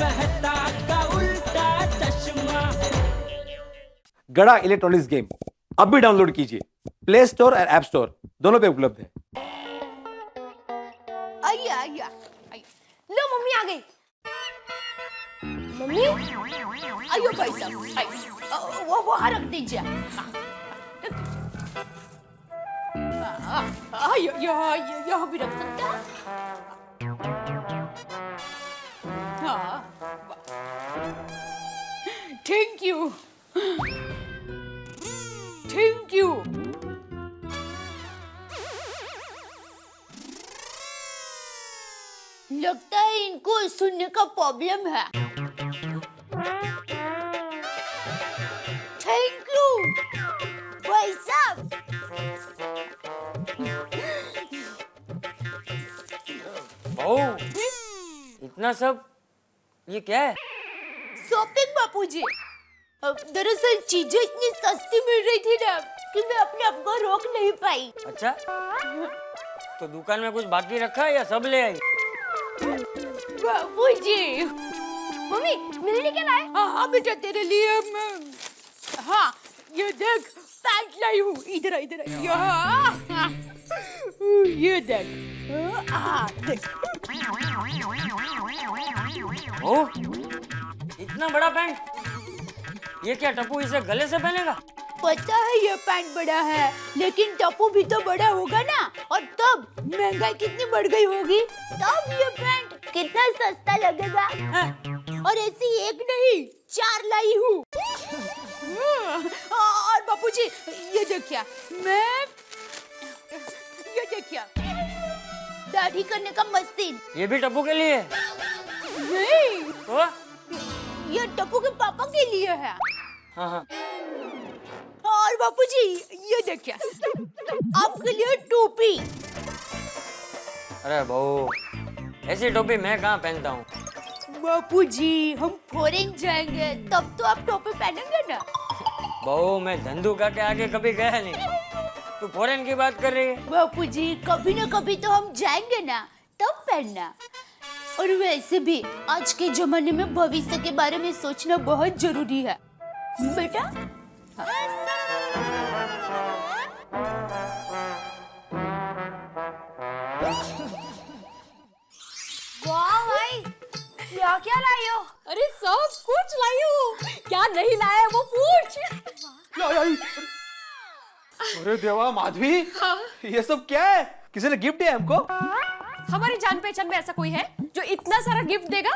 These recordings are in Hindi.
कहता का उल्टा चश्मा। गड़ा इलेक्ट्रॉनिक्स गेम अब भी डाउनलोड कीजिए, प्ले स्टोर और ऐप स्टोर दोनों पे उपलब्ध है। आइए आइए आइए। लो मम्मी आ गई। मम्मी आइयो भाई साहब आइए। वो वहाँ रख दीजिए। आइयो यहाँ भी रख सकते हैं। हाँ थैंक यू थैंक यू। लगता है इनको सुनने का प्रॉब्लम है। थैंक यू भाई साहब। बहू, इतना सब ये क्या है? शॉपिंग बापूजी। दरअसल चीजें इतनी सस्ती मिल रही थी ना कि मैं अपने आप को रोक नहीं पाई। अच्छा, तो दुकान में कुछ बाकी रखा है या सब ले आई? बापूजी। मम्मी मेरे लिए क्या लाए? हाँ बेटा तेरे लिए हाँ ये देख पैंट लाई हूँ। इधर इधर ये देख। देख। ओ, इतना बड़ा पैंट, ये क्या टप्पू इसे गले से पहनेगा? पता है ये पैंट बड़ा है, लेकिन टप्पू भी तो बड़ा होगा ना, और तब महंगाई कितनी बढ़ गई होगी, तब ये पैंट कितना सस्ता लगेगा। और ऐसी एक नहीं 4 लाई हूँ। और बापूजी ये देखिए, मैं ये देखिए दाढ़ी करने का मशीन। ये भी टप्पू के लिए? नहीं, तो? ये टप्पू के पापा के लिए है। हाँ। और बापूजी ये देखिए आपके लिए टोपी। अरे बहू, ऐसी टोपी मैं कहाँ पहनता हूँ? बापूजी हम फॉरेन जाएंगे तब तो आप टोपी पहनेंगे ना। बहू, मैं धंधुका के आगे कभी गया नहीं, तू फॉरेन की बात कर रही है? बापूजी कभी न कभी तो हम जाएंगे ना, तब पहनना। और वैसे भी आज के जमाने में भविष्य के बारे में सोचना बहुत जरूरी है बेटा। वाह भाई, क्या क्या लाई हो? अरे सब कुछ लाई हूँ, क्या नहीं लाया वो पूछ। अरे देवा माधवी, ये सब क्या है? किसी ने गिफ्ट दिया हमको? हमारी जान पहचान में ऐसा कोई है जो इतना सारा गिफ्ट देगा?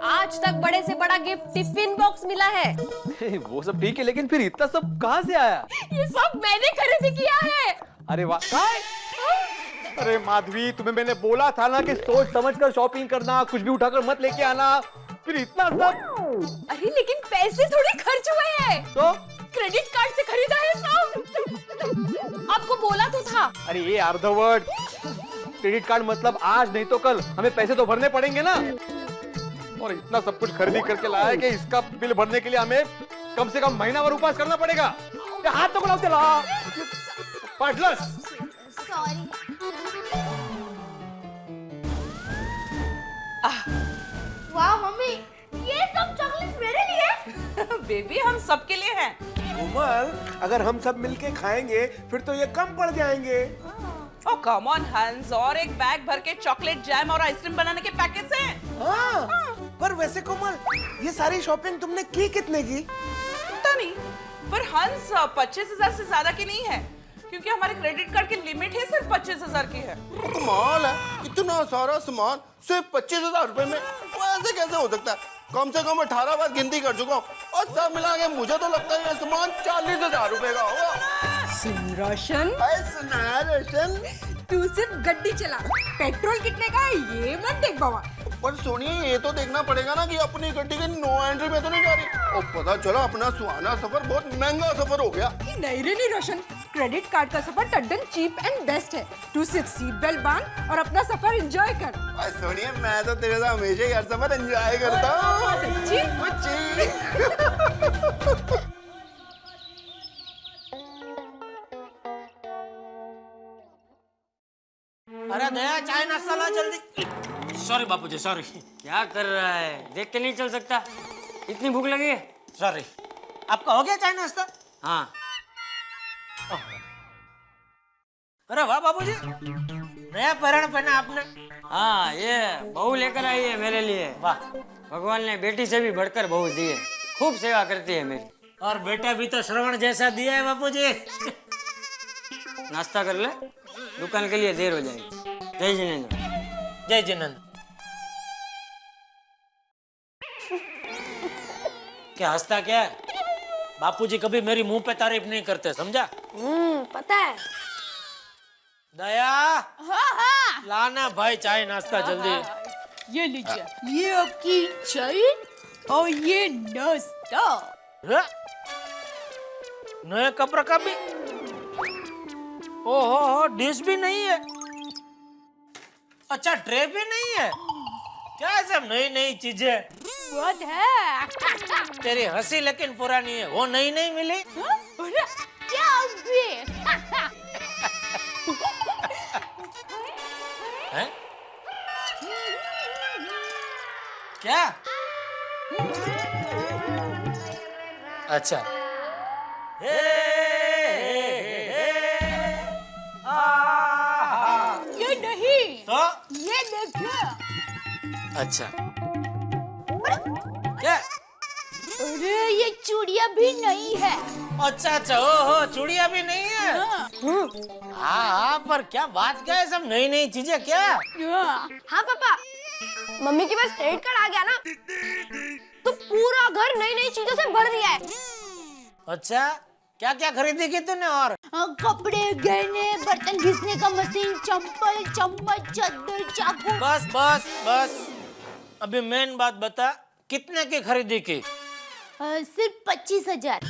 आज तक बड़े से बड़ा गिफ्ट टिफिन बॉक्स मिला है। वो सब ठीक है, लेकिन फिर इतना सब कहाँ से आया? ये सब मैंने खरीद किया है। अरे वाह। अरे माधवी, तुम्हें मैंने बोला था ना कि सोच समझकर शॉपिंग करना, कुछ भी उठाकर मत लेके आना। फिर इतना सब? अरे लेकिन पैसे थोड़े खर्च हुए हैं। तो क्रेडिट कार्ड से खरीदा है सब। आपको बोला तो था। अरे ये अर्धवर्ड, क्रेडिट कार्ड मतलब आज नहीं तो कल हमें पैसे तो भरने पड़ेंगे ना। और इतना सब कुछ खरीदी करके लाया है कि इसका बिल भरने के लिए हमें कम से कम महीना भर उपवास करना पड़ेगा। ये हाथ तो खुलाओ, चला पार्टनर। सॉरी। वाह मम्मी, ये सब चॉकलेट्स मेरे लिए। बेबी हम सबके लिए हैं। कोमल, अगर हम सब मिलके खाएंगे फिर तो ये कम पड़ जाएंगे। ओ कम ऑन हंस, और एक बैग भर के चॉकलेट जैम और आइसक्रीम बनाने के पैकेट्स हैं। हाँ, पर वैसे कोमल, ये सारी शॉपिंग तुमने की कितने की? पता नहीं, पर हंस 25,000 से ज्यादा की नहीं है, क्योंकि हमारे क्रेडिट कार्ड की लिमिट है सिर्फ 25,000 की है। कमाल है, इतना सारा सामान सिर्फ 25,000 रुपए में, ऐसे कैसे हो सकता है? कम से कम 18 बार गिनती कर चुका हूँ, और सब मिला के मुझे तो लगता है ये सामान 40,000 रुपए का होगा। सुन रोशन, सुना रोशन, तू सिर्फ गड्डी चला, पेट्रोल कितने का है ये मत देख बाबा। पर सुनिए, ये तो देखना पड़ेगा ना कि अपनी गड्डी के नो एंट्री में तो नहीं जा रही। और पता चला अपना सुहाना सफर बहुत महंगा सफर हो गया। नहीं रे नहीं रोशन, क्रेडिट कार्ड का सफर टड्डन चीप एंड बेस्ट है। तू सिर्फ सीट बेल्ट बांध और अपना सफर एंजॉय कर। सुनिए, मैं तो तेरे साथ हमेशा ही हर सफर एंजॉय करता हूँ। सच्ची? अरे दया, चाय नाश्ता ला जल्दी। सॉरी बापूजी सॉरी। क्या कर रहा है, देख के नहीं चल सकता? इतनी भूख लगी है? सॉरी। आपका हो गया चाय नाश्ता? हाँ। अरे वाह बाबूजी, नया पैरण पहना आपने। हाँ, ये बहू लेकर आई है मेरे लिए। वाह। भगवान ने बेटी से भी बढ़कर बहू दी है, खूब सेवा करती है मेरी। और बेटा भी तो श्रवण जैसा दिया है बापूजी। नाश्ता कर ले, दुकान के लिए देर हो जाएगी। जय जिनेंद्र। जय जिनेंद्र। क्या हंसता क्या है? बापूजी कभी मेरी मुंह पे तारीफ नहीं करते, समझा? पता है। दया, हाँ हाँ, लाना भाई चाय नाश्ता जल्दी। ये लीजिए, ये आपकी चाय और ये नाश्ता। नए कपड़ा का भी? ओहो, डिश भी नहीं है। अच्छा, ट्रे भी नहीं है। क्या सब नई नई चीजें? बहुत है। तेरी हंसी लेकिन पुरानी है, वो नई नहीं मिली? अरे, क्या भी? हैं? क्या? अच्छा। ये नहीं, तो? ये देखो। अच्छा। क्या? अरे ये चूड़िया भी नहीं है। अच्छा अच्छा, ओहो, चूड़िया भी नहीं है। हाँ, पर क्या बात क्या है, सब नई नई चीजें क्या? हाँ पापा, मम्मी के पास क्रेडिट कार्ड आ गया ना, तो पूरा घर नई नई चीजों से भर दिया है। अच्छा, क्या क्या खरीदी की तूने? और कपड़े, गहने, बर्तन घिसने का मशीन, चंपल, चम्मच, चादर, चाकू। बस बस बस, अभी मेन बात बता, कितने की खरीदी की? सिर्फ 25,000।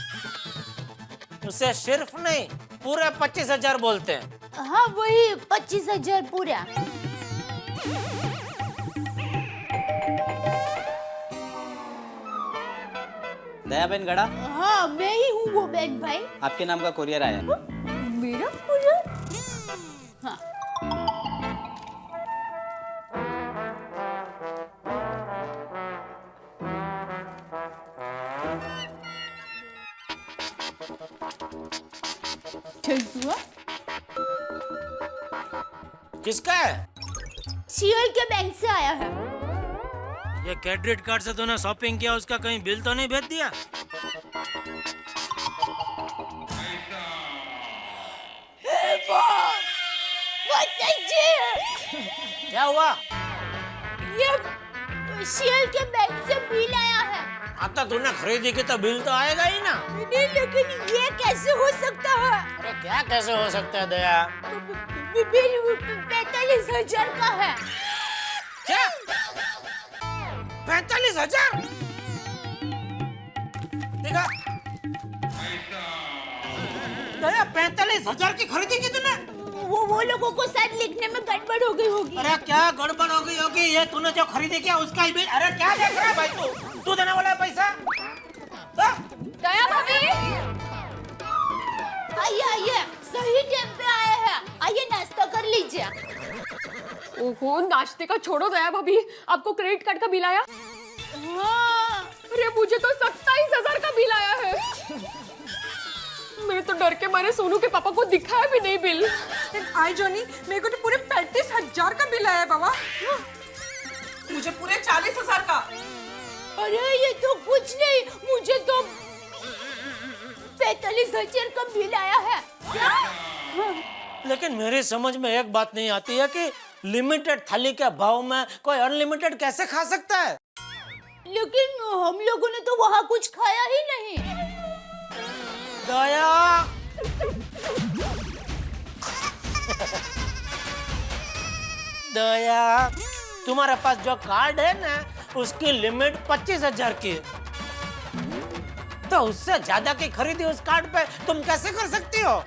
उसे सिर्फ नहीं, पूरे 25,000 बोलते हैं। हाँ वही 25,000 पूरा। दया बहन गड़ा, हाँ मैं ही हूँ वो बहन भाई। आपके नाम का कोरियर आया। मेरा कुरियर? हाँ। किसका है? सीएल के बैंक से आया है। ये क्रेडिट कार्ड से तूने शॉपिंग किया, उसका कहीं बिल तो नहीं भेज दिया? क्या हुआ? ये सीएल के बैंक से बिल आया है। आता तूने खरीदी की तो बिल तो आएगा ही ना। नहीं, लेकिन ये कैसे हो सकता है? अरे क्या कैसे हो सकता है दया? बिल 45,000 का है। क्या? 45,000? देखा? दया, 45,000 की खरीदी की तूने? वो लोगों को शायद लिखने में गड़बड़ हो गई होगी। अरे क्या गड़बड़ हो गई होगी? ये तूने जो खरीदी किया उसका ही बिल। अरे क्या देख रहा है भाई तू देने वाला है पैसा? दया भाभी, आइए आइए, सही टाइम पे आए हैं। आइए नाश्ता कर लीजिए। ओहो, नाश्ते का छोड़ो दया भाभी, आपको क्रेडिट कार्ड का बिल आया? हाँ। अरे मुझे तो 27,000 का बिल आया है। मैं तो डर के मारे सोनू के पापा को दिखाया भी नहीं बिल। आई जोनी, मेरे को तो पूरे 35,000 का बिल आया बाबा। मुझे पूरे 40,000 का। अरे ये तो कुछ नहीं, मुझे तो 45,000 का बिल आया है। क्या? लेकिन मेरी समझ में एक बात नहीं आती है कि लिमिटेड थाली के भाव में कोई अनलिमिटेड कैसे खा सकता है? लेकिन हम लोगों ने तो वहाँ कुछ खाया ही नहीं। दया, दया, तुम्हारे पास जो कार्ड है ना, उसकी लिमिट 25,000 की है। तो उससे ज्यादा की खरीदी उस कार्ड पे तुम कैसे कर सकती हो?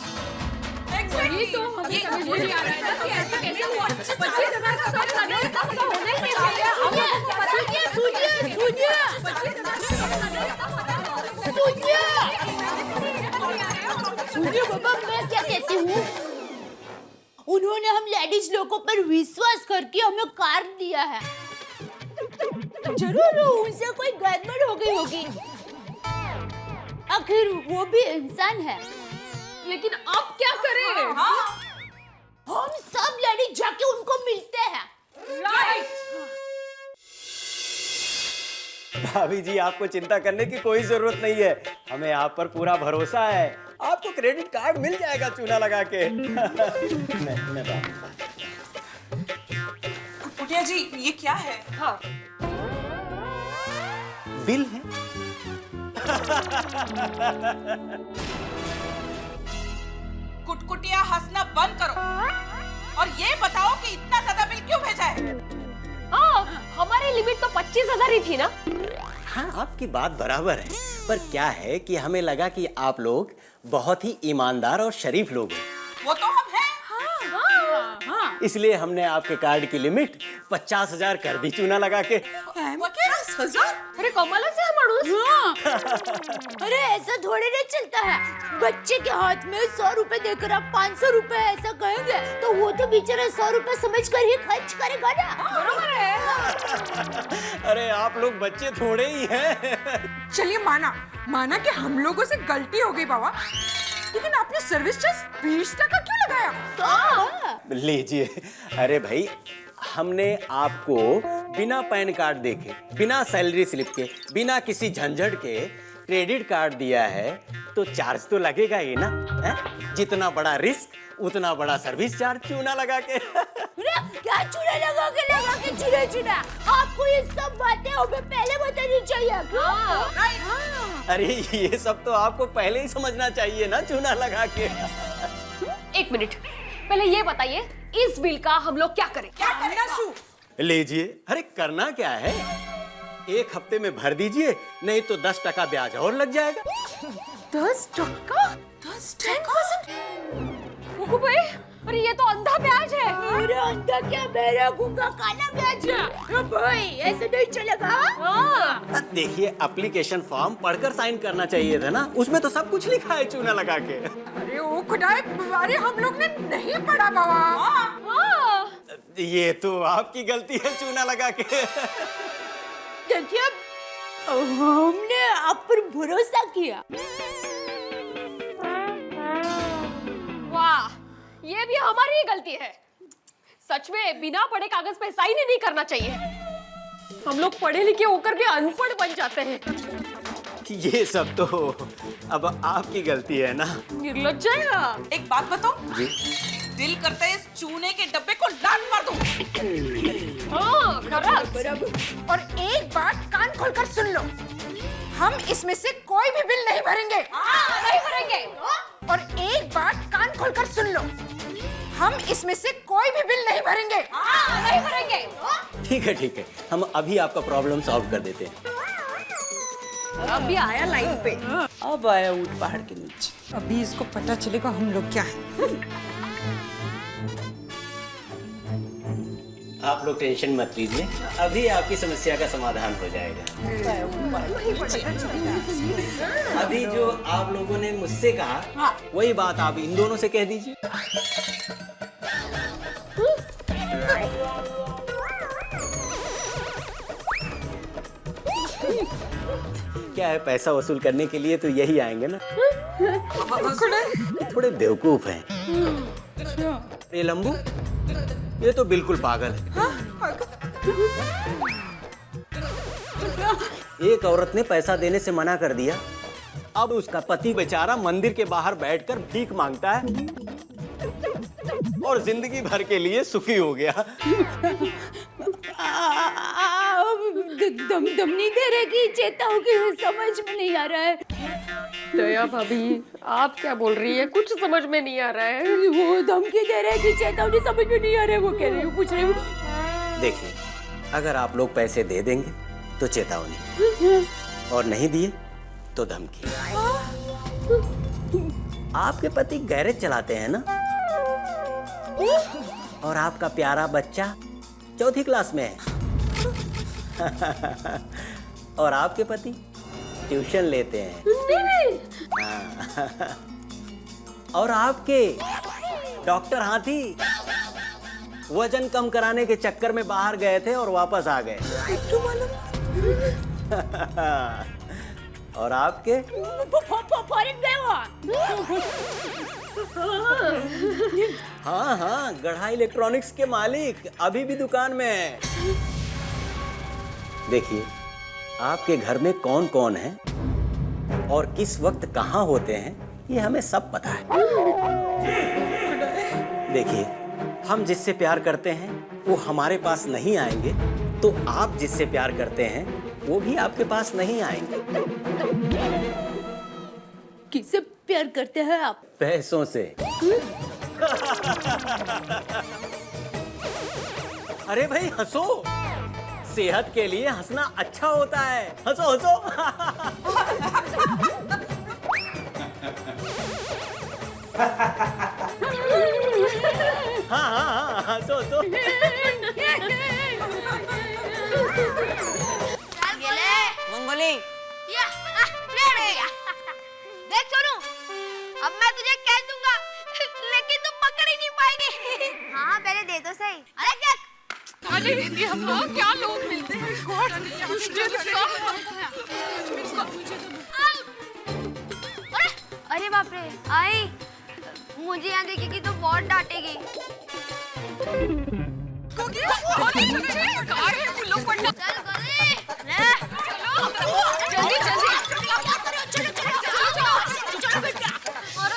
ये तो हमें समझ में नहीं आ रहा है ना कि ऐसा कैसे हुआ। 25,000 का तो खरीद होना ही नहीं चाहिए। सुनिए बाबा, मैं क्या कहती हूँ, उन्होंने हम लेडीज लोगों पर विश्वास करके हमें कार दिया है। जरूर उनसे कोई गड़बड़ हो गई होगी। आखिर वो भी इंसान है। लेकिन अब क्या करें? हम सब लेडीज जाके उनको मिलते हैं। भाभी जी, आपको चिंता करने की कोई जरूरत नहीं है, हमें आप पर पूरा भरोसा है। आपको क्रेडिट कार्ड मिल जाएगा चूना लगा के। मैं कुटिया जी, ये क्या है? हाँ। बिल है। कुटकुटिया हंसना बंद करो और ये बताओ कि इतना ज्यादा बिल क्यों भेजा है? हाँ, हमारी लिमिट तो 25,000 ही थी ना। हाँ, आपकी बात बराबर है, पर क्या है कि हमें लगा कि आप लोग बहुत ही ईमानदार और शरीफ लोग हैं। वो तो हम हैं। इसलिए हमने आपके कार्ड की लिमिट 50,000 कर दी चूना लगा के। 50,000? अरे कमाल से अरे ऐसा थोड़ी नहीं चलता है। बच्चे के हाथ में 100 रुपए देकर आप 500 रुपए ऐसा कहेंगे तो वो तो बेचारा 100 रुपए समझ कर ही खर्च करेगा ना। बरोबर है। अरे आप लोग बच्चे थोड़े ही हैं। चलिए माना कि हम लोगों से गलती हो गई बाबा, लेकिन आपने सर्विस चार्ज 20 टका क्यों लगाया? लीजिए। अरे भाई, हमने आपको बिना पैन कार्ड देखे, बिना सैलरी स्लिप के, बिना किसी झंझट के क्रेडिट कार्ड दिया है, तो चार्ज तो लगेगा ही ना। है? जितना बड़ा रिस्क उतना बड़ा सर्विस चार्ज चूना लगा के। क्या चूना लगा के चूना? आपको ये सब बातें हमें पहले बतानी चाहिए। अरे ये सब तो आपको पहले ही समझना चाहिए ना, चूना लगा के। एक मिनट, पहले ये बताइए इस बिल का हम लोग क्या करें? क्या करना शू? लीजिए। अरे करना क्या है, 1 हफ्ते में भर दीजिए, नहीं तो 10 टका ब्याज और लग जाएगा। 10 टका? 10%? भाई, अरे ये तो अंधा ब्याज है। अरे अंधा क्या, मेरा गुंगा काला ब्याज है। भाई ऐसे नहीं चलेगा। देखिए, एप्लीकेशन फॉर्म पढ़कर साइन करना चाहिए था ना, उसमें तो सब कुछ लिखा है चूना लगा के। अरे ओ खुदाए, अरे हम लोग ने नहीं पढ़ा बाबा। ये तो आपकी गलती है चूना लगा के। देखिए, हमने आप पर भरोसा किया। वाह, ये भी हमारी ही गलती है। सच में बिना पढ़े कागज पे साइन ही नहीं करना चाहिए। हम लोग पढ़े लिखे होकर भी अनपढ़ बन जाते हैं। ये सब तो अब आपकी गलती है ना। निर्लज्ज है। एक बात बताओ जी। दिल करता है इस चूने के डब्बे को लात मार दूं। हाँ, बराबर। और एक बात कान खोलकर सुन लो, हम इसमें से कोई भी बिल नहीं भरेंगे। नहीं भरेंगे। और एक बात कान खोलकर सुन लो, हम इसमें से कोई भी बिल नहीं भरेंगे। नहीं भरेंगे। ठीक है, हम अभी आपका प्रॉब्लम सॉल्व कर देते हैं। अभी आया लाइन पे। अब आया ऊंट पहाड़ के नीचे। अभी इसको पता चलेगा हम लोग क्या है। आप लोग टेंशन मत लीजिए, अभी आपकी समस्या का समाधान हो जाएगा। अभी जो आप लोगों ने मुझसे कहा, वही बात आप इन दोनों से कह दीजिए। क्या है, पैसा वसूल करने के लिए तो यही आएंगे ना। थोड़े बेवकूफ हैं। ये लंबू, ये तो बिल्कुल पागल है। एक औरत ने पैसा देने से मना कर दिया, अब उसका पति बेचारा मंदिर के बाहर बैठकर भीख मांगता है और जिंदगी भर के लिए सुखी हो गया। दम नहीं दे रहे कि चेताओं की समझ में नहीं आ रहा है। दया भाभी, आप क्या बोल रही है? कुछ समझ में नहीं आ रहा है। वो धमकी दे रहे कि चेतावनी समझ में नहीं आ रहा है। वो कह रही हूँ, पूछ रही हूँ। देखिए, अगर आप लोग पैसे दे देंगे तो चेतावनी, और नहीं दिए तो धमकी। आपके पति गैरेज चलाते हैं ना, और आपका प्यारा बच्चा 4th क्लास में है। और आपके पति ट्यूशन लेते हैं। नहीं। हाँ। और आपके डॉक्टर हाथी वजन कम कराने के चक्कर में बाहर गए थे और वापस आ गए। और आपके फॉरेन गए हो? हाँ हाँ, गढ़ा इलेक्ट्रॉनिक्स के मालिक अभी भी दुकान में है। देखिए, आपके घर में कौन कौन है और किस वक्त कहाँ होते हैं, ये हमें सब पता है। देखिए, हम जिससे प्यार करते हैं वो हमारे पास नहीं आएंगे, तो आप जिससे प्यार करते हैं वो भी आपके पास नहीं आएंगे। किससे प्यार करते हैं आप? पैसों से। अरे भाई हंसो, सेहत के लिए हंसना अच्छा होता है। हंसो हंसो। हाँ हाँ हाँ, हंसो हंसो। मंगोली देख सोनू, अब मैं तुझे कह दूंगा लेकिन तुम पकड़ ही नहीं पाएगी। हाँ पहले दे दो सही। अरे क्या क्या लोग मिलते हैं। अरे बाप रे, आई मुझे यहाँ देखेगी तो बहुत डांटेगी।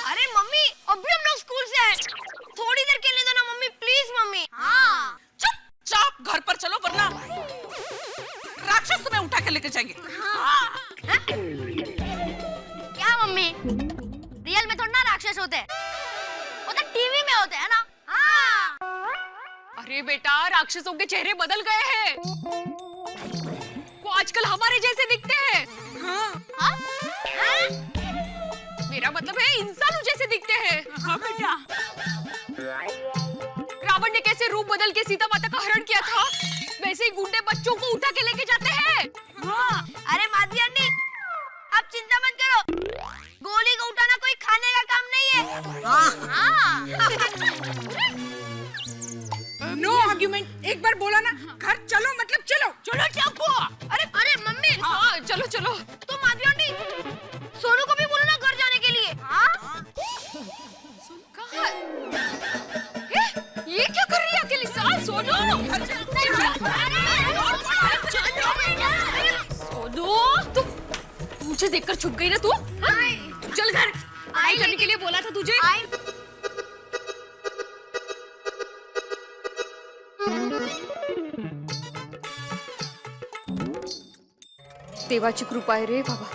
अरे मम्मी, अभी हम लोग स्कूल से आए, थोड़ी देर खेलने दो ना मम्मी, प्लीज मम्मी। हाँ चुपचाप घर पर चलो वरना राक्षस तुम्हें उठा के लेके जाएंगे। क्या मम्मी, रियल में थोड़ा ना राक्षस होते हैं, वो तो टीवी में होते हैं ना। हाँ। अरे बेटा, राक्षसों के चेहरे बदल गए हैं, वो आजकल हमारे जैसे दिखते हैं। हाँ? हाँ? मेरा मतलब है इंसानों जैसे दिखते हैं। हाँ बेटा, रावण ने कैसे रूप बदल के सीता माता का हरण किया था, वैसे ही गुंडे बच्चों को उठा के लेके जाते हैं। हाँ। अरे माधवी आंटी, आप चिंता मत करो, गोली को उठाना कोई खाने का काम नहीं है। हाँ। No argument. एक बार बोला ना, घर चलो मतलब चलो। चलो चप्पू। अरे मम्मी। हाँ चलो चलो। तो माधवी आंटी, सोनू को भी बोलो ना घर जाने के लिए। हाँ? कहाँ? ये क्या कर रही है अकेली? सोनू, सोनू, तू मुझे देखकर छुप गई ना तू? चल घर, पढ़ाई करने के लिए बोला था तुझे। देवाची कृपा आहे रे बाबा।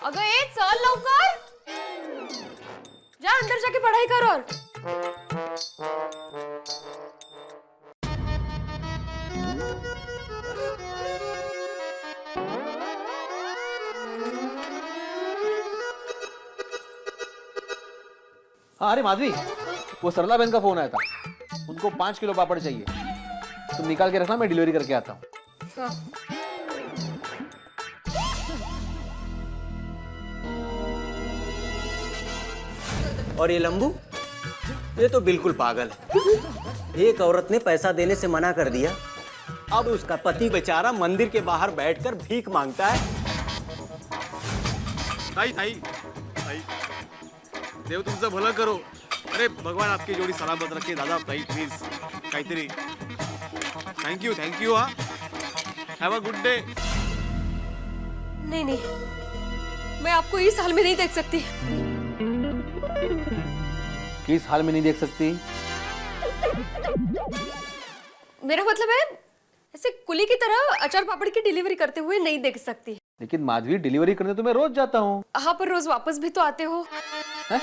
अगं ए चल लवकर, जा अंदर जाके पढ़ाई कर। और हाँ, अरे माधवी, वो सरला बहन का फोन आया था, उनको 5 किलो पापड़ चाहिए, तुम निकाल के रखना, मैं डिलीवरी करके आता हूँ। और ये लंबू, ये तो बिल्कुल पागल है। एक औरत ने पैसा देने से मना कर दिया, अब उसका पति बेचारा मंदिर के बाहर बैठकर भीख मांगता है। ताई ताई ताई, देव तुमचं भलं करो। अरे भगवान आपकी जोड़ी सलामत रखे दादा, ताई प्लीज काहीतरी। Thank you. हाँ, हैव अ गुड डे। नहीं नहीं, मैं आपको इस हाल में नहीं देख सकती। किस हाल में नहीं देख सकती? मेरा मतलब है ऐसे कुली की तरह अचार पापड़ की डिलीवरी करते हुए नहीं देख सकती। लेकिन माधवी, डिलीवरी करने तो मैं रोज जाता हूँ। हाँ, पर रोज वापस भी तो आते हो। है?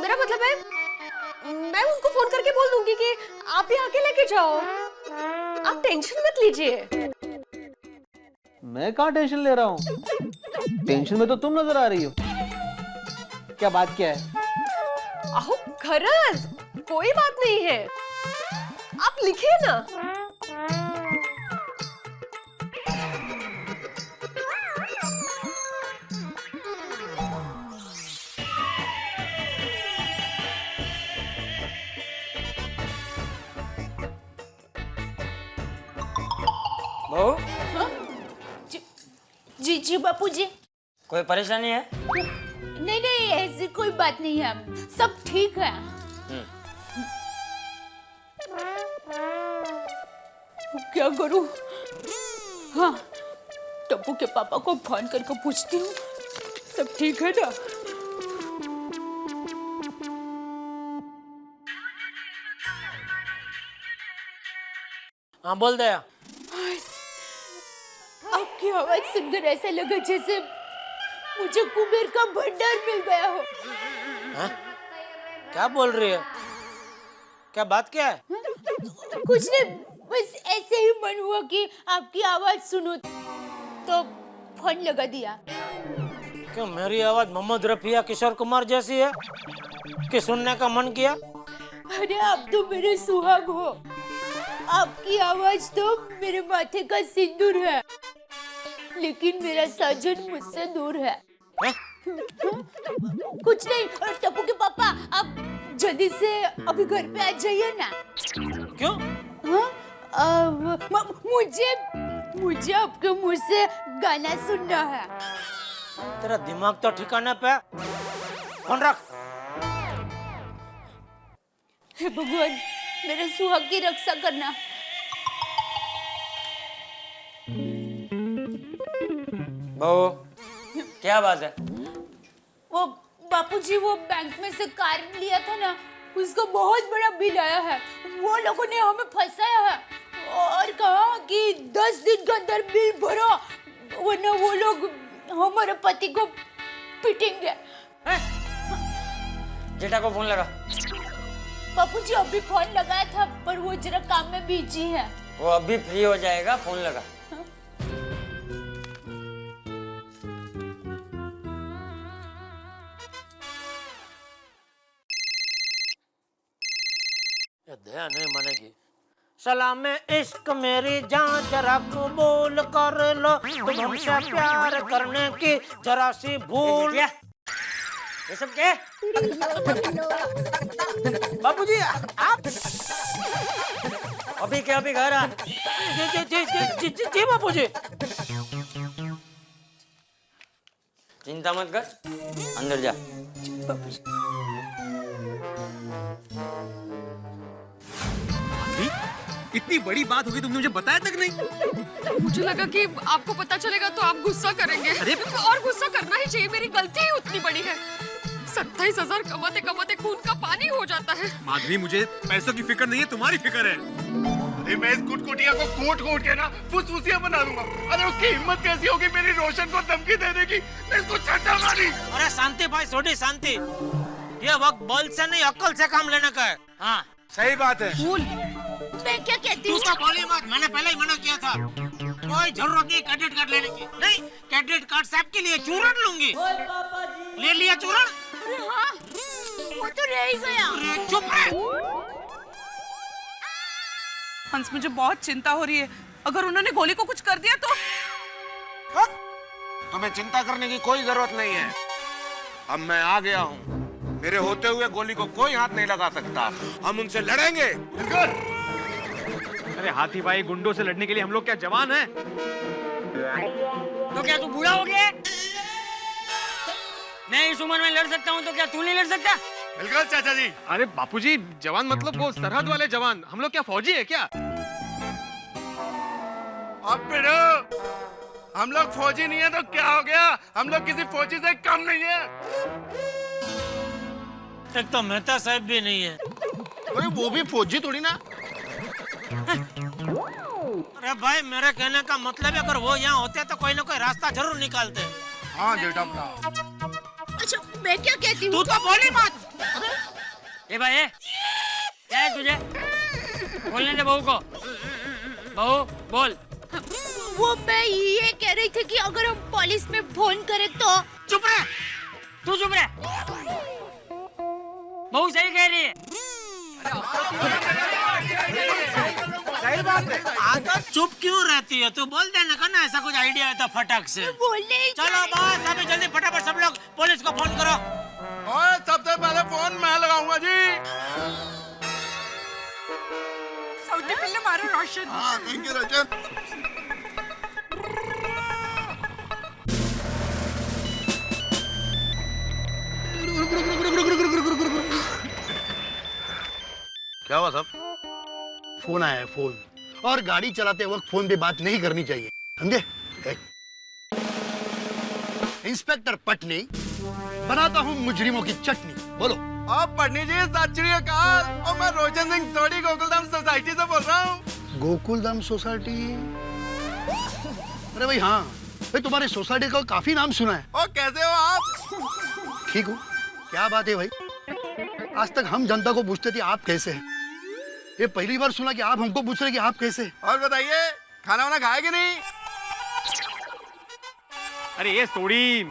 मेरा मतलब है मैं उनको फोन करके बोल दूंगी कि आप ही आके लेके जाओ, आप टेंशन मत लीजिए। मैं कहाँ टेंशन ले रहा हूँ? टेंशन में तो तुम नजर आ रही हो। क्या बात क्या है? अहो खरज, कोई बात नहीं है, आप लिखिए ना। जी बापूजी। कोई परेशानी है? नहीं नहीं, ऐसी कोई बात नहीं है, सब ठीक है। क्या करूं? हाँ, टप्पू के पापा को फोन करके पूछती हूँ, सब ठीक है ना? हाँ बोल दया। आपकी आवाज सुनकर ऐसा लगा जैसे मुझे कुबेर का भंडार मिल गया हो। हाँ? क्या बोल रही है? क्या बात क्या है? कुछ नहीं, बस ऐसे ही मन हुआ कि आपकी आवाज सुनो तो फोन लगा दिया। क्यों, मेरी आवाज मोहम्मद रफिया किशोर कुमार जैसी है कि सुनने का मन किया? अरे आप तो मेरे सुहाग हो, आपकी आवाज तो मेरे माथे का सिंदूर है, लेकिन मेरा साजन मुझसे दूर है। कुछ नहीं, टप्पू के पापा आप जल्दी से अभी घर पे आ जाइए ना। क्यों? मुझे आपके मुंह से गाना सुनना है। तेरा दिमाग तो ठिकाने पे। फोन रख। हे भगवान, मेरे सुहाग की रक्षा करना। बहू, क्या बात है? वो बापूजी, वो बैंक में से कार लिया था ना, उसका बहुत बड़ा बिल आया है। वो लोगों ने हमें फंसाया है और कहा कि 10 दिन के अंदर बिल भरो, वरना वो लोग हमारे पति को पीटेंगे। जेठा को फोन लगा। बापूजी अभी फोन लगाया था, पर वो जरा काम में बिजी है। वो अभी फ्री हो जाएगा, फोन लगा। दया नहीं मानेगी। सलाम इश्क मेरी जान जरा कबूल कर लो, तुम हमसे प्यार करने की जरा सी भूल। ये सब क्या? बाबूजी आप अभी क्या, अभी घर आ। जी बाबूजी। चिंता मत कर, अंदर जा। इतनी बड़ी बात होगी तुमने मुझे बताया तक नहीं। मुझे लगा कि आपको पता चलेगा तो आप गुस्सा करेंगे। अरे और गुस्सा करना ही चाहिए, मेरी गलती ही उतनी बड़ी है। 27,000 कमाते कमाते खून का पानी हो जाता है। माधवी, मुझे पैसों की फिक्र नहीं है, तुम्हारी फिक्र है। अरे मैं इस कुटकुटिया को कूट के ना फुसफुसिया बना दूंगा। अरे उसकी हिम्मत कैसी होगी मेरी रोशन को धमकी देने की? मैं इसको छट्टा मारी। अरे शांति भाई, थोड़ी शांति। ये वक्त बल से नहीं अक्ल से काम लेने का है। हाँ सही बात है। मैं क्या कहती हूँ? तू तो बोली मत, मैंने पहले ही मना किया था। कोई जरूरत नहीं क्रेडिट कार्ड लेने की। नहीं, क्रेडिट कार्ड सबके लिए चूरन लूंगी। ले लिया चूरन? हाँ, वो तो रह ही गया। चुप रहे। हंस, मुझे बहुत चिंता हो रही है। अगर उन्होंने गोली को कुछ कर दिया तो? तुम्हें चिंता करने की कोई जरूरत नहीं है। अब मैं आ गया हूँ, मेरे होते हुए गोली को कोई हाथ नहीं लगा सकता। हम उनसे लड़ेंगे। अरे हाथी भाई, गुंडों से लड़ने के लिए हम लोग क्या जवान हैं? तो क्या तू बूढ़ा हो गया? मैं इस उम्र में लड़ सकता हूँ तो क्या तू नहीं लड़ सकता? बिल्कुल चाचा जी। अरे बापूजी, जवान मतलब वो सरहद वाले जवान। हम लोग क्या फौजी है क्या? अब बेटो, हम लोग फौजी नहीं है तो क्या हो गया? हम लोग किसी फौजी से कम नहीं है। एक तो मेहता साहब भी नहीं है। अरे वो भी फौजी थोड़ी ना। अरे भाई, मेरे कहने का मतलब है, अगर वो यहाँ होते तो कोई ना कोई रास्ता जरूर निकालते। हाँ जेठा। अच्छा, मैं क्या कहती हूँ? तू तो बोली मत। ए भाई, क्या है तुझे? बोलने दे बहू को। बहू बोल। वो मैं ये कह रही थी कि अगर हम पुलिस में फोन करें तो? चुप रह, तू चुप रह। बहू सही कह रही है। सही बात है। आधा चुप क्यों रहती है? तू बोल देना का ना, ऐसा कुछ आइडिया है तो फटाक से। बोलने ही चलो बस, अभी जल्दी फटाफट सब लोग पुलिस को फोन करो। और सबसे पहले फोन मैं लगाऊंगा जी। सबसे पहले मारो रोशन। हाँ, थैंक यू रोशन। क्या हुआ साहब? फोन आया है, फोन। और गाड़ी चलाते वक्त फोन पे बात नहीं करनी चाहिए, समझे? इंस्पेक्टर पटनी, बनाता हूँ मुजरिमों की चटनी। बोलो। आप पटनी जी, सत श्री अकाल। और मैं रोशन सिंह सोडी गोकुलधाम सोसाइटी से बोल रहा हूँ। गोकुलधाम सोसाइटी? अरे भाई हाँ भाई, तुम्हारे सोसाइटी का काफी नाम सुना है। और कैसे हो आप? ठीक हूँ। क्या बात है भाई, आज तक हम जनता को पूछते थे आप कैसे हैं, ये पहली बार सुना कि आप हमको पूछ रहे कि आप कैसे हैं। और बताइए, खाना वाना खाया कि नहीं? अरे ये सोडी,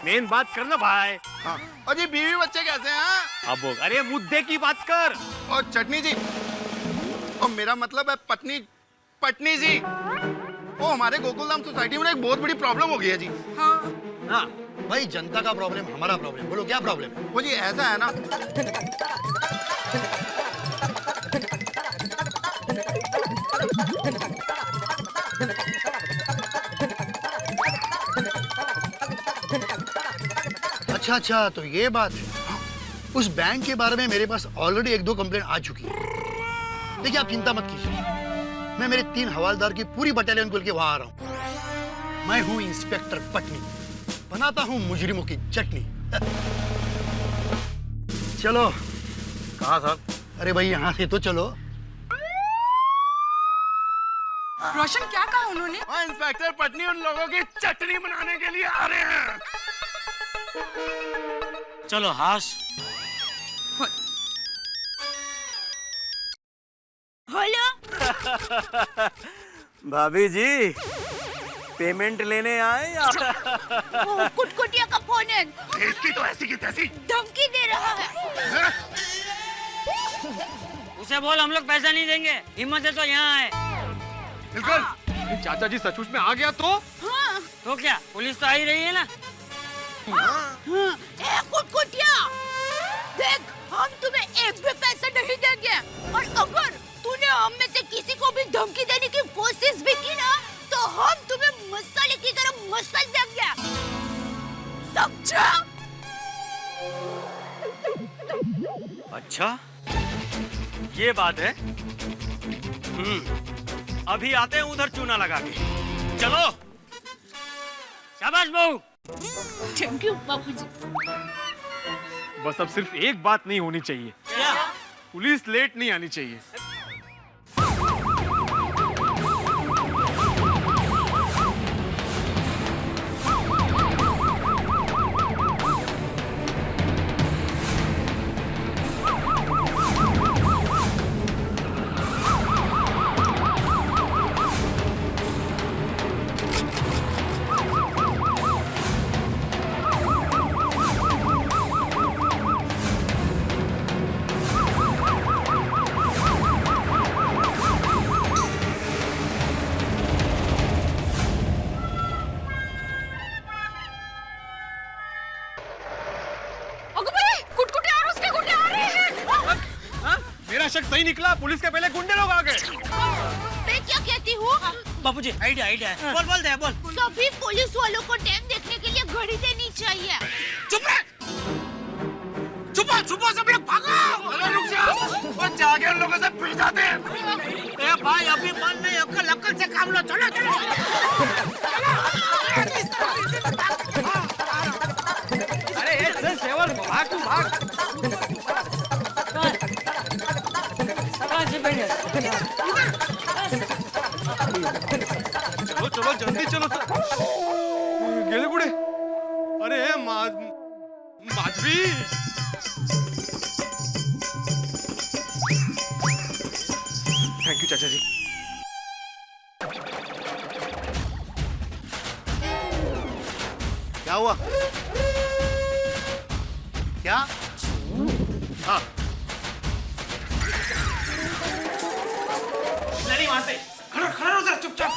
मेन बात करना भाई। हाँ। और जी बीवी बच्चे कैसे हैं? अब अरे मुद्दे की बात कर। और चटनी जी, और मेरा मतलब है पटनी जी, वो हमारे गोकुलधाम सोसाइटी में एक बहुत बड़ी प्रॉब्लम हो गई है जी। हाँ भाई, जनता का प्रॉब्लम हमारा प्रॉब्लम। बोलो क्या प्रॉब्लम है? वो जी ऐसा है ना, अच्छा, तो ये बात है। उस बैंक के बारे में मेरे पास ऑलरेडी 1-2 कंप्लेंट आ चुकी है। देखिए आप चिंता मत कीजिए, मैं मेरे 3 हवालदार की पूरी बटालियन को लेकर वहां आ रहा हूँ। मैं हूँ इंस्पेक्टर पटनी, बनाता हूँ मुजरिमों की चटनी। चलो। कहाँ साहब? अरे भाई यहाँ से तो चलो। रोशन क्या कहा उन्होंने? इंस्पेक्टर पटनी उन लोगों की चटनी बनाने के लिए आ रहे हैं। चलो हाश। हेलो। भाभी जी, पेमेंट लेने आए या? कुटकुटिया का फोन है। इसकी तो ऐसी की तैसी धमकी दे रहा है। उसे बोल हम लोग पैसा नहीं देंगे, हिम्मत है तो यहाँ आए। बिल्कुल। चाचा जी सचमुच में आ गया तो? हाँ। तो क्या, पुलिस तो आ ही रही है ना। ए कुटकुटिया, देख हम तुम्हें एक भी पैसा नहीं देंगे, और अगर तूने हम में से किसी को भी धमकी देने की कोशिश भी की ना, तो हम तुम्हें मसाले की तरह मसल देंगे, समझा? अच्छा, ये बात है। अभी आते हैं उधर चूना लगा के। चलो। शाबाश बहू। थैंक यू बापूजी। बस अब सिर्फ एक बात नहीं होनी चाहिए। क्या? पुलिस लेट नहीं आनी चाहिए। शक सही निकला, पुलिस के पहले गुंडे लोग आ गए। मैं क्या कहती हूँ? बापूजी आइडिया है। बोल दे बोल। सभी पुलिस वालों को टाइम देखने के लिए घड़ी देनी चाहिए। चुप रह! छुपो सब लोग भागो! अरे रुक जा! और जाके उन लोगों से पीट जाते हैं। ए भाई अभी मन नहीं, अक्ल से काम लो। चलो। अरे चल सेवर, भाग तू भाग। चलो जल्दी चलो। गेले कुठे? अरे माधवी। थैंक यू चाचा जी। क्या हुआ? क्या? हाँ नहीं, वहां से खड़ा रहो जरा, चुपचाप।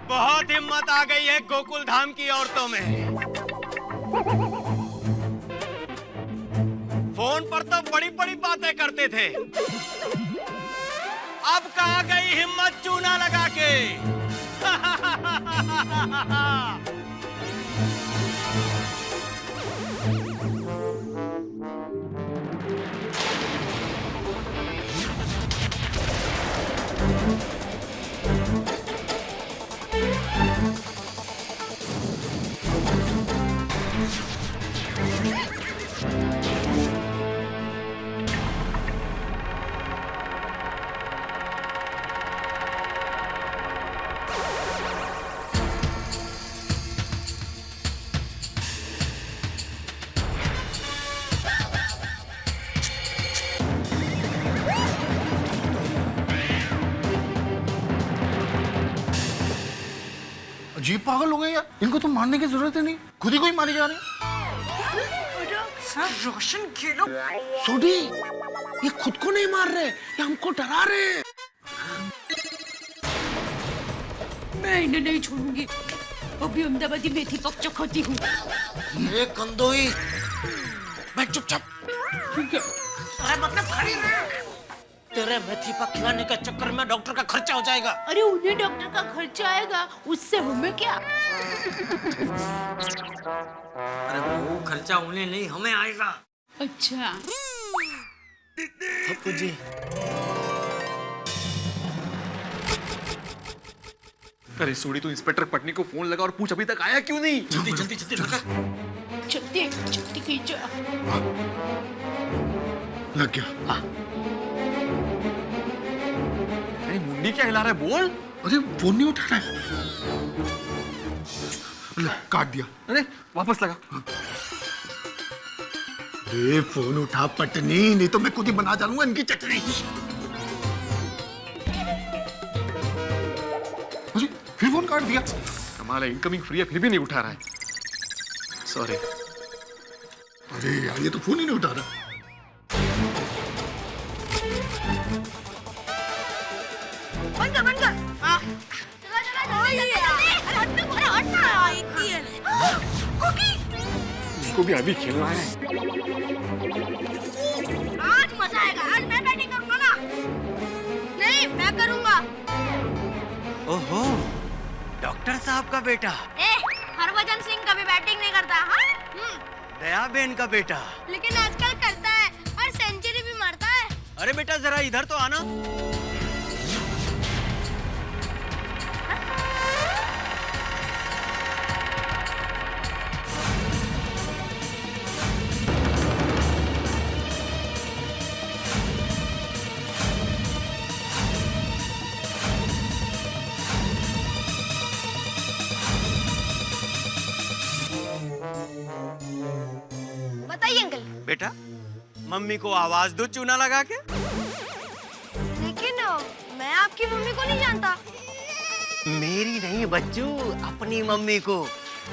बहुत हिम्मत आ गई है गोकुल धाम की औरतों में। फोन पर तो बड़ी बड़ी बातें करते थे, अब कहाँ गई हिम्मत चूना लगा के? अजीब पागल हो गए यार, इनको तो मारने की जरूरत ही नहीं, खुद ही कोई मारे जा रहे हैं। रोशन खेलो। सोडी, ये खुद को नहीं मार रहे, ये हमको डरा रहे हैं। मैं इन्हें नहीं छोड़ूंगी, अभी अहमदाबादी मेथी पक चखाती हूँ। ये कंदोई, बैठ चुपचाप। ठीक है। अरे मतलब खड़ी रह। तेरे मेथी पक खिलाने के चक्कर में डॉक्टर का खर्चा हो जाएगा। अरे उन्हें डॉक्टर का खर्चा आएगा, उससे हमें क्या? अरे वो खर्चा उन्हें नहीं हमें आएगा। अच्छा। पप्पू जी, अरे सोडी, तू इंस्पेक्टर पटनी को फोन लगा और पूछ अभी तक आया क्यों नहीं? जल्दी जल्दी जल्दी लगा। जल्दी कीजिए। लग गया। अरे मुंडी क्या हिला रहा है, बोल। अरे फोन नहीं उठा रहा है। ले, काट दिया। अरे वापस लगा। अरे फोन उठा पटनी, नहीं तो मैं खुद ही बना डालूंगा इनकी चटनी। अरे फिर फोन काट दिया। कमाल है, इनकमिंग फ्री है फिर भी नहीं उठा रहा है। सॉरी। अरे यार, ये तो फोन ही नहीं उठा रहा। बंद कर। हाँ। अरे हटना। इतनी है। कुकी। इसको भी अभी खेलना है। आज मजा आएगा, आज मैं बैटिंग करूंगा ना। नहीं, मैं करूंगा। ओहो, डॉक्टर साहब का बेटा। हरभजन सिंह कभी बैटिंग नहीं करता। हाँ? दयाबेन का बेटा। लेकिन आजकल करता है और सेंचुरी भी मारता है। अरे बेटा जरा इधर तो आना। बताइए अंकल। बेटा, मम्मी को आवाज दो चूना लगा के। लेकिन मैं आपकी मम्मी को नहीं जानता। मेरी नहीं बच्चू, अपनी मम्मी को।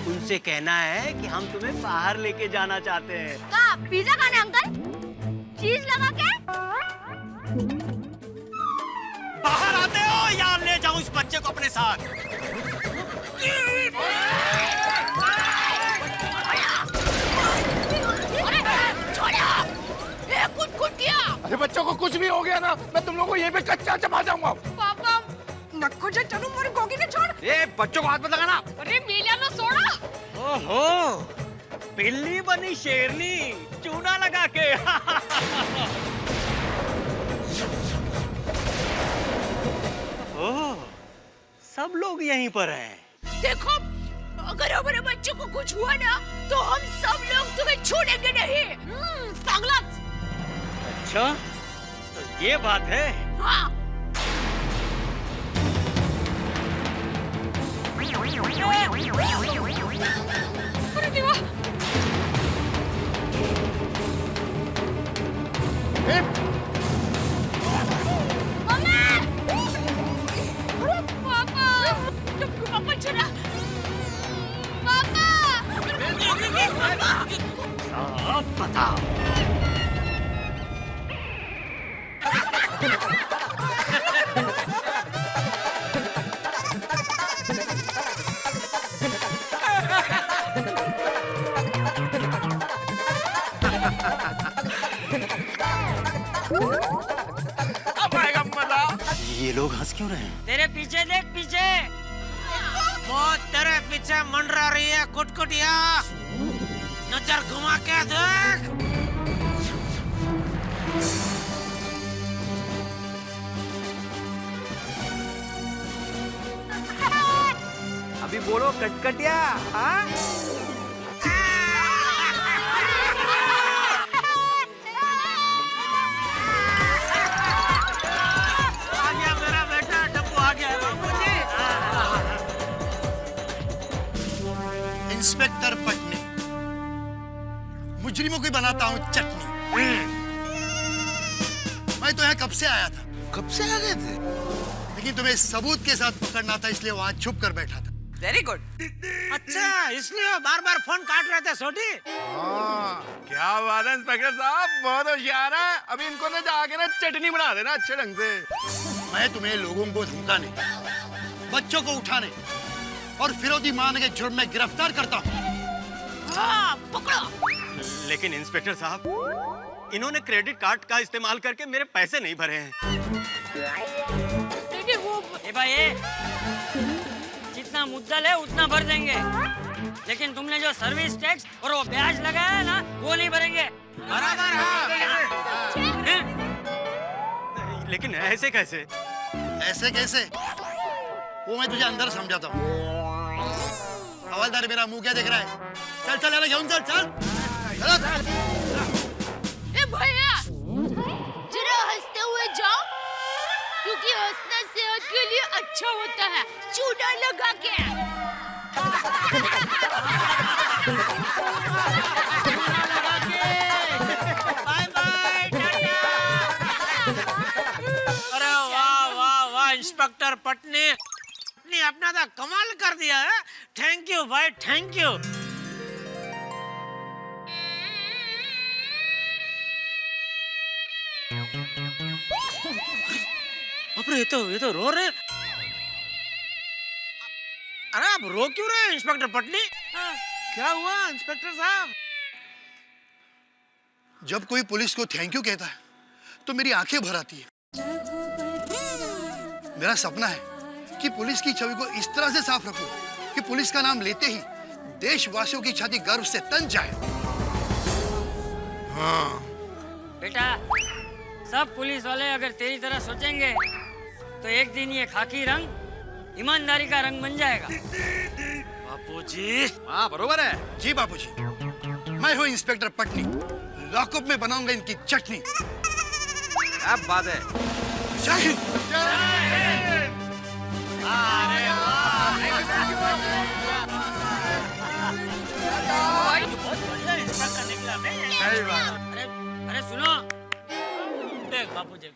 उनसे कहना है कि हम तुम्हें बाहर लेके जाना चाहते हैं। कहाँ? पिज्जा खाने अंकल? चीज लगा के? बाहर आते हो या ले जाऊं इस बच्चे को अपने साथ? अरे बच्चों को कुछ भी हो गया ना, मैं तुम लोगों को ये पे कच्चा चबा जाऊंगा। पापा नको जे चलू मोरी गोगी ने छोड़। ए बच्चों को हाथ मत लगाना। अरे मेलिया ना सोड़ा। ओहो, बिल्ली बनी शेरनी चूना लगा के। ओह, सब लोग यहीं पर हैं। देखो, अगर हमारे बच्चों को कुछ हुआ ना, तो हम सब लोग तुम्हें छोड़ेंगे नहीं। पागला। अच्छा, तो ये बात है। हाँ। अरे देवा। पापा चला। पापा। अब बताओ। लोग हंस क्यों रहे हैं? तेरे पीछे देख, पीछे वो तेरे पीछे मंडरा रही है कुटकुटिया। नजर घुमा के देख। अभी बोलो कटकटिया। हाँ आ गया मेरा बेटा, डब्बू आ गया बाबूजी। इंस्पेक्टर पटनी, मुजरिमों की बनाता हूँ चटनी। मैं तो यहाँ कब से आया था। कब से आ गए थे? लेकिन तुम्हें सबूत के साथ पकड़ना था, इसलिए वहाँ छुप कर बैठा था। Very good. अच्छा, इसलिए बार बार फोन काट रहे थे सोटी। क्या बात है इंस्पेक्टर साहब, बहुत होशियार है। अभी इनको ना जाके ना चटनी बना देना अच्छे ढंग से। मैं तुम्हें लोगों को धमकाने, बच्चों को उठाने और फिरौती मांगने के जुर्म में गिरफ्तार करता हूँ। हाँ, पकड़ो। लेकिन इंस्पेक्टर साहब, इन्होंने क्रेडिट कार्ड का इस्तेमाल करके मेरे पैसे नहीं भरे हैं। ए भाई, जितना मुद्दल है उतना भर देंगे, लेकिन तुमने जो सर्विस टैक्स और वो ब्याज लगाया है ना, वो नहीं भरेंगे। बराबर है। लेकिन ऐसे कैसे? ऐसे कैसे? वो मैं तुझे अंदर समझाता हूँ। हवलदार, मेरा मुंह क्या देख रहा है? चल चल, अरे घेऊन चल चल। ए भैया, जरा हंसते हुए जाओ, क्योंकि हंसना सेहत के लिए अच्छा होता है। चूना लगा के। Bye bye, tata. अरे वाह वाह वाह, इंस्पेक्टर पटनी ने अपना तो कमाल कर दिया है। थैंक यू भाई, थैंक यू। अरे ये तो रो रहे। अरे आप रो क्यों रहे हैं इंस्पेक्टर पटनी? क्या हुआ इंस्पेक्टर साहब? जब कोई पुलिस को थैंक यू कहता है तो मेरी आंखें भर आती है। मेरा सपना है कि पुलिस की छवि को इस तरह से साफ रखूं कि पुलिस का नाम लेते ही देशवासियों की छाती गर्व से तन जाए। हाँ बेटा, सब पुलिस वाले अगर तेरी तरह सोचेंगे तो एक दिन ये खाकी रंग ईमानदारी का रंग बन जाएगा। बापूजी। हाँ बरोबर है जी बापूजी, मैं हूँ इंस्पेक्टर पटनी। लॉकअप में बनाऊंगा इनकी चटनी। क्या बात है। जय हिंद। अरे सुनो, देख बापूजी,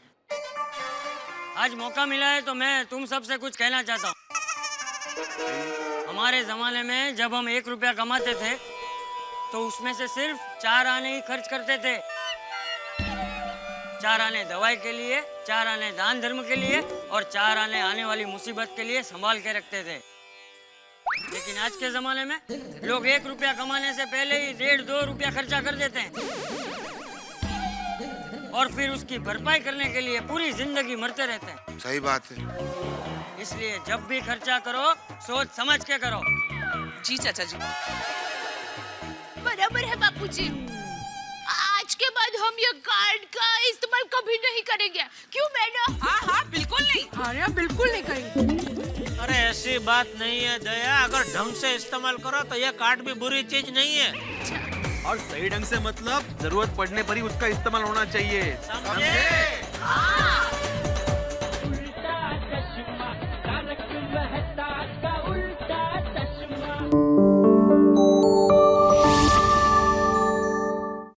आज मौका मिला है तो मैं तुम सबसे कुछ कहना चाहता हूँ। हमारे जमाने में जब हम 1 रुपया कमाते थे तो उसमें से सिर्फ 4 आने ही खर्च करते थे। 4 आने दवाई के लिए, 4 आने दान धर्म के लिए और 4 आने आने वाली मुसीबत के लिए संभाल के रखते थे। लेकिन आज के जमाने में लोग 1 रुपया कमाने से पहले ही 1.5-2 रुपया खर्चा कर देते हैं और फिर उसकी भरपाई करने के लिए पूरी जिंदगी मरते रहते हैं। सही बात है। इसलिए जब भी खर्चा करो सोच समझ के करो। जी चाचा जी। बराबर है बापूजी। आज के बाद हम ये कार्ड का इस्तेमाल कभी नहीं करेंगे। क्यों मैडम? हाँ हाँ बिल्कुल नहीं। अरे बिल्कुल नहीं करेंगे। अरे ऐसी बात नहीं है दया, अगर ढंग से इस्तेमाल करो तो ये कार्ड भी बुरी चीज नहीं है। और सही ढंग से मतलब जरूरत पड़ने पर ही उसका इस्तेमाल होना चाहिए। समझे? हाँ।